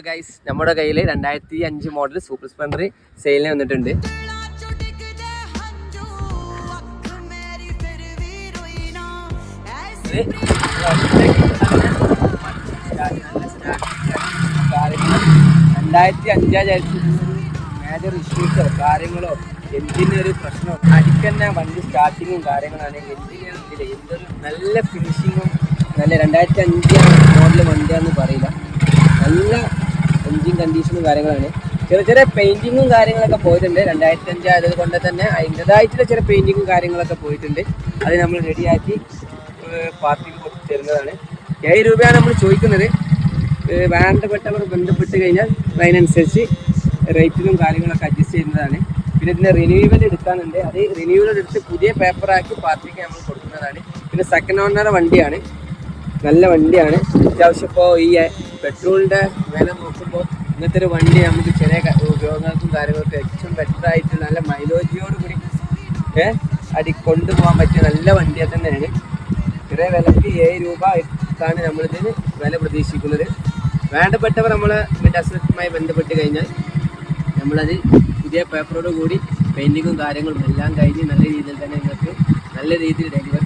Guys, നമ്മുടെ കയ്യിൽ 2005 model super Splendor സെയിലിന് വന്നിട്ടുണ്ട്. മേജർ ഇഷ്യൂസോ കാര്യങ്ങളോ എന്തിനൊരു പ്രശ്നമോ അടിക്കന്നെ വണ്ടി സ്റ്റാർട്ടിങ്ങും കാര്യങ്ങളാണ്. എന്തിനും എന്തൊരു നല്ല ഫിനിഷിങ്ങും നല്ല 2005 മോഡൽ വണ്ടിയാണെന്ന് പറയില്ല. നല്ല എൻജിൻ കണ്ടീഷനും കാര്യങ്ങളാണ്. ചെറിയ പെയിന്റിങ്ങും കാര്യങ്ങളൊക്കെ പോയിട്ടുണ്ട്. 2005 ആയത് കൊണ്ട് തന്നെ അതിൻ്റെതായിട്ടുള്ള ചില പെയിന്റിങ്ങും കാര്യങ്ങളൊക്കെ പോയിട്ടുണ്ട്. അത് നമ്മൾ റെഡിയാക്കി പാർട്ടിക്ക് കൊടുത്ത് തരുന്നതാണ്. 7 രൂപയാണ് നമ്മൾ ചോദിക്കുന്നത്. വേണ്ടപ്പെട്ടവർ ബന്ധപ്പെട്ട് കഴിഞ്ഞാൽ അതിനനുസരിച്ച് റേറ്റിലും കാര്യങ്ങളൊക്കെ അഡ്ജസ്റ്റ് ചെയ്യുന്നതാണ്. പിന്നെ ഇതിൻ്റെ റിന്യൂവൽ എടുക്കാനുണ്ട്. അത് റിന്യൂവൽ എടുത്ത് പുതിയ പേപ്പറാക്കി പാർട്ടിക്ക് നമ്മൾ കൊടുക്കുന്നതാണ്. പിന്നെ സെക്കൻഡ് ഓണർ വണ്ടിയാണ്, നല്ല വണ്ടിയാണ്. അത്യാവശ്യം ഇപ്പോൾ ഈ പെട്രോളിൻ്റെ വില നോക്കുമ്പോൾ ഇങ്ങനത്തെ ഒരു വണ്ടി നമുക്ക് ചെറിയ ഉപയോഗങ്ങൾക്കും കാര്യങ്ങൾക്കും ഏറ്റവും ബെറ്റർ ആയിട്ട് നല്ല മൈലേജിയോട് കൂടി കൊണ്ടുപോകാൻ പറ്റിയ നല്ല വണ്ടിയെ തന്നെയാണ്. ചെറിയ വിലക്ക് 7 രൂപ ആണ് നമ്മളിതിന് വില പ്രതീക്ഷിക്കുന്നത്. വേണ്ടപ്പെട്ടവർ നമ്മൾ അസറ്റുമായി ബന്ധപ്പെട്ട് കഴിഞ്ഞാൽ നമ്മളത് പുതിയ പേപ്പറോട് കൂടി പെയിൻറ്റിങ്ങും കാര്യങ്ങളും എല്ലാം കഴിഞ്ഞ് നല്ല രീതിയിൽ തന്നെ നിങ്ങൾക്ക് നല്ല രീതിയിൽ ഡെലിവറി